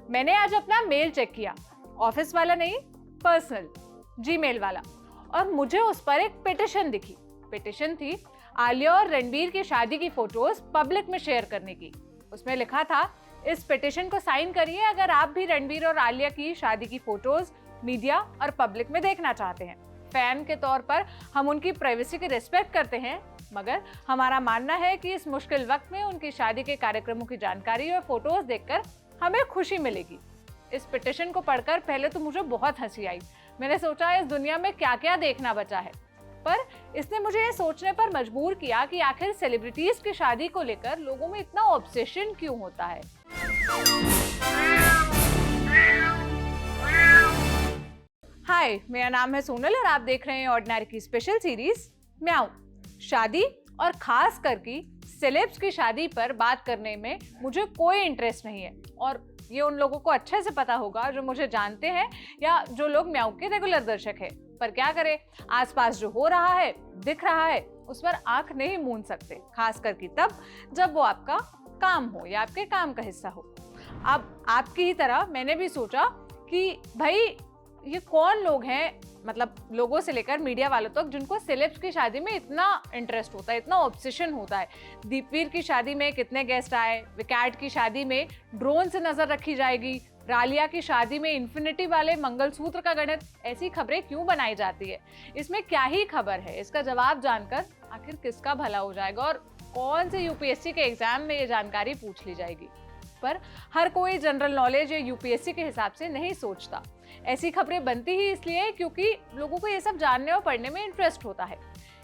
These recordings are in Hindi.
मैंने आज अपना मेल चेक किया, ऑफिस वाला नहीं, पर्सनल जीमेल वाला, और मुझे उस पर एक पिटिशन दिखी। पिटिशन थी आलिया और रणबीर की शादी की फोटोज पब्लिक में शेयर करने की। उसमें लिखा था, इस पिटिशन को साइन करिए अगर आप भी रणबीर और आलिया की शादी की फोटोज मीडिया और पब्लिक में देखना चाहते हैं। फैन के तौर पर हम उनकी प्राइवेसी की रिस्पेक्ट करते हैं, मगर हमारा मानना है कि इस मुश्किल वक्त में उनकी शादी के कार्यक्रमों की जानकारी और फोटोज देखकर हमें खुशी मिलेगी। इस पिटिशन को पढ़कर पहले तो मुझे बहुत हंसी आई। मैंने सोचा इस दुनिया में क्या क्या देखना बचा है, पर इसने मुझे ये सोचने पर मजबूर किया कि आखिर सेलिब्रिटीज की शादी को लेकर लोगों में इतना ऑब्सेशन क्यों होता है। हाय, मेरा नाम है सोनल और आप देख रहे हैं ऑर्डिनरी की स्पेशल सीरीज म्याऊं। शादी और खास करके सेलेब्स की शादी पर बात करने में मुझे कोई इंटरेस्ट नहीं है, और ये उन लोगों को अच्छे से पता होगा जो मुझे जानते हैं या जो लोग म्याऊं के रेगुलर दर्शक हैं। पर क्या करें, आसपास जो हो रहा है, दिख रहा है, उस पर आंख नहीं मूंद सकते, खास करके तब जब वो आपका काम हो या आपके काम का हिस्सा हो। अब आपकी ही तरह मैंने भी सोचा कि भाई ये कौन लोग हैं, मतलब लोगों से लेकर मीडिया वालों तक, जिनको सेलेब्स की शादी में इतना इंटरेस्ट होता है, इतना ऑब्सेशन होता है। दीपवीर की शादी में कितने गेस्ट आए, विकेट की शादी में ड्रोन से नजर रखी जाएगी, रालिया की शादी में इन्फिनिटी वाले मंगलसूत्र का गणित, ऐसी खबरें क्यों बनाई जाती है? इसमें क्या ही खबर है? इसका जवाब जानकर आखिर किसका भला हो जाएगा और कौन से यूपीएससी के एग्जाम में ये जानकारी पूछ ली जाएगी? पर हर कोई जनरल नॉलेज या यूपीएससी के हिसाब से नहीं सोचता। ऐसी खबरें बनती ही इसलिए क्योंकि लोगों को ये सब जानने और पढ़ने में इंटरेस्ट होता है।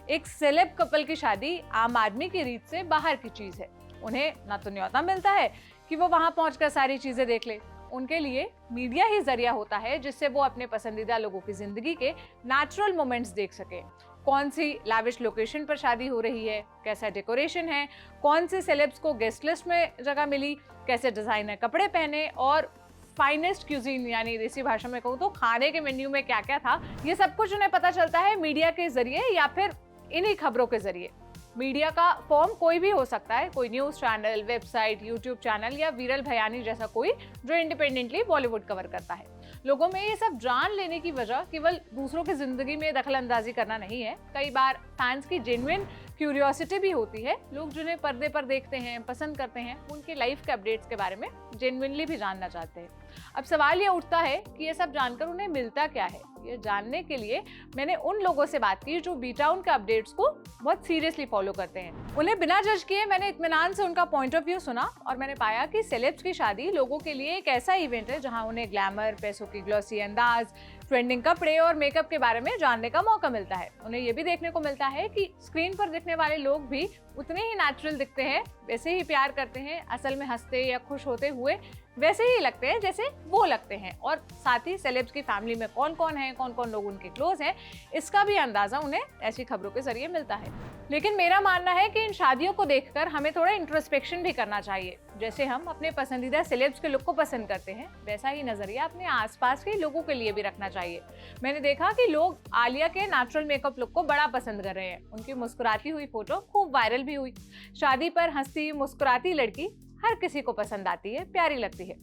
एक सेलेब कपल की शादी आम आदमी की रीत से बाहर की चीज है। उन्हें ना तो न्योता मिलता है कि वो वहां पहुंचकर सारी चीजें देख ले। उनके लिए मीडिया ही जरिया होता है जिससे वो अपने पसंदीदा लोगों की जिंदगी के नेचुरल मोमेंट्स देख सके। कौन सी लाविश लोकेशन पर शादी हो रही है, कैसा डेकोरेशन है, कौन से सेलेब्स को गेस्ट लिस्ट में जगह मिली, कैसे डिजाइनर कपड़े पहने, और फाइनेस्ट क्यूजीन यानी देसी भाषा में कहूँ तो खाने के मेन्यू में क्या क्या था, ये सब कुछ उन्हें पता चलता है मीडिया के जरिए या फिर इन्हीं खबरों के जरिए। मीडिया का फॉर्म कोई भी हो सकता है, कोई news channel, website, YouTube channel या वीरल भयानी जैसा कोई जो इंडिपेंडेंटली बॉलीवुड कवर करता है। लोगों में ये सब जान लेने की वजह केवल दूसरों की जिंदगी में दखल अंदाजी करना नहीं है, कई बार फैंस की जेन्युइन क्यूरियोसिटी भी होती है। लोग जिन्हें पर्दे पर देखते हैं, पसंद करते हैं, उनकी लाइफ के अपडेट्स के बारे में जेन्युइनली भी जानना चाहते हैं। अब सवाल ये उठता है कि ये सब जानकर उन्हें मिलता क्या है। ये जानने के लिए मैंने उन लोगों से बात की जो बीटाउन के अपडेट्स को बहुत सीरियसली फॉलो करते हैं। उन्हें बिना जज किए मैंने इत्मीनान से उनका पॉइंट ऑफ व्यू सुना और मैंने पाया कि सेलेब्स की शादी लोगों के लिए एक ऐसा इवेंट है जहां उन्हें ग्लैमर, पैसों की ग्लॉसी अंदाज, ट्रेंडिंग कपड़े और मेकअप के बारे में जानने का मौका मिलता है। उन्हें यह भी देखने को मिलता है कि स्क्रीन पर दिखने वाले लोग भी उतने ही नेचुरल दिखते हैं, वैसे ही प्यार करते हैं, असल में हंसते या खुश होते हुए वैसे ही लगते हैं जैसे वो लगते हैं, और साथ ही सेलेब्स की फैमिली में कौन कौन है, कौन कौन लोग उनके क्लोज हैं, इसका भी अंदाजा उन्हें ऐसी खबरों के जरिए मिलता है। लेकिन मेरा मानना है कि इन शादियों को देखकर हमें थोड़ा इंट्रोस्पेक्शन भी करना चाहिए। जैसे हम अपने पसंदीदा सेलेब्स के लुक को पसंद करते हैं, वैसा ही नजरिया अपने आसपास के लोगों के लिए भी रखना चाहिए। मैंने देखा कि लोग आलिया के नेचुरल मेकअप लुक को बड़ा पसंद कर रहे हैं। उनकी मुस्कुराती हुई फोटो खूब वायरल भी हुई। शादी पर हंसती मुस्कुराती लड़की हर किसी को पसंद आती है, प्यारी लगती है।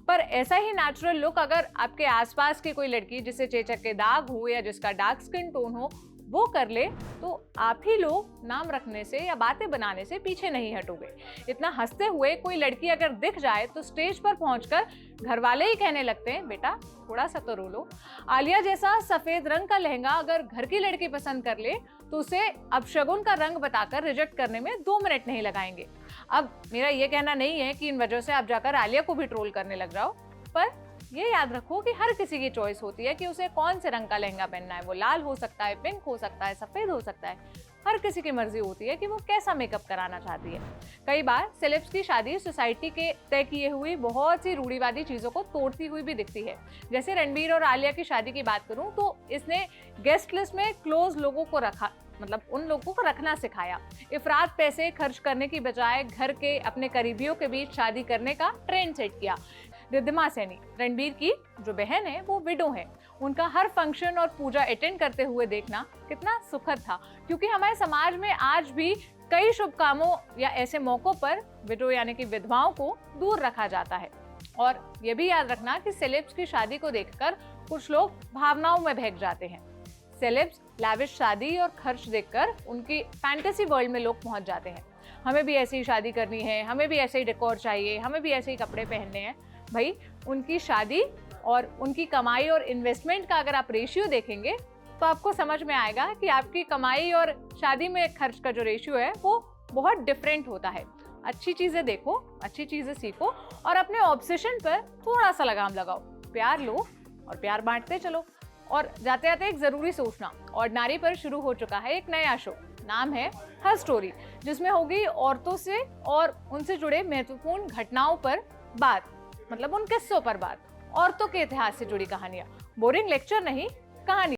पर ऐसा ही नेचुरल लुक अगर आपके आसपास की कोई लड़की जिसे चेचक के दाग हो या जिसका डार्क स्किन टोन हो वो कर ले, तो आप ही लोग नाम रखने से या बातें बनाने से पीछे नहीं हटोगे। इतना हंसते हुए कोई लड़की अगर दिख जाए तो स्टेज पर पहुंचकर घर वाले ही कहने लगते हैं, बेटा थोड़ा सा तो रो लो। आलिया जैसा सफेद रंग का लहंगा अगर घर की लड़की पसंद कर ले तो उसे अपशगुन का रंग बताकर रिजेक्ट करने में 2 मिनट नहीं लगाएंगे। अब मेरा ये कहना नहीं है कि इन वजह से आप जाकर आलिया को भी ट्रोल करने लग जाओ, पर ये याद रखो कि हर किसी की चॉइस होती है कि उसे कौन से रंग का लहंगा पहनना है। वो लाल हो सकता है, पिंक हो सकता है, सफेद हो सकता है। हर किसी की मर्जी होती है कि वो कैसा मेकअप कराना चाहती है। कई बार सेलेब्स की शादी सोसाइटी के तय किए हुई बहुत सी रूढ़िवादी चीजों को तोड़ती हुई भी दिखती है। जैसे रणबीर और आलिया की शादी की बात करूं तो इसने गेस्ट लिस्ट में क्लोज लोगों को रखा, मतलब उन लोगों को रखना सिखाया। इफरात पैसे खर्च करने की बजाय घर के अपने करीबियों के बीच शादी करने का ट्रेंड सेट किया। रिद्धिमा सैनी, रणबीर की जो बहन है, वो विडो है। उनका हर फंक्शन और पूजा अटेंड करते हुए देखना कितना सुखद था, क्योंकि हमारे समाज में आज भी कई शुभ कामों या ऐसे मौकों पर विडो यानी कि विधवाओं को दूर रखा जाता है। और ये भी याद रखना कि सेलेब्स की शादी को देखकर कुछ लोग भावनाओं में बहक जाते हैं। सेलेब्स लैविश शादी और खर्च देखकर उनकी फैंटेसी वर्ल्ड में लोग पहुंच जाते हैं। हमें भी ऐसी ही शादी करनी है, हमें भी ऐसे ही डेकोर चाहिए, हमें भी ऐसे ही कपड़े पहनने हैं। भाई, उनकी शादी और उनकी कमाई और इन्वेस्टमेंट का अगर आप रेशियो देखेंगे तो आपको समझ में आएगा कि आपकी कमाई और शादी में खर्च का जो रेशियो है वो बहुत डिफरेंट होता है। अच्छी चीजें देखो, अच्छी चीजें सीखो और अपने ऑब्सेशन पर थोड़ा सा लगाम लगाओ। प्यार लो और प्यार बांटते चलो। और जाते जाते एक जरूरी सूचना, ऑर्डिनरी पर शुरू हो चुका है एक नया शो, नाम है हर स्टोरी, जिसमें होगी औरतों से और उनसे जुड़े महत्वपूर्ण घटनाओं पर बात, मतलब उन किस्सों पर बात, औरतों के इतिहास से जुड़ी कहानियां। बोरिंग लेक्चर नहीं, कहानी।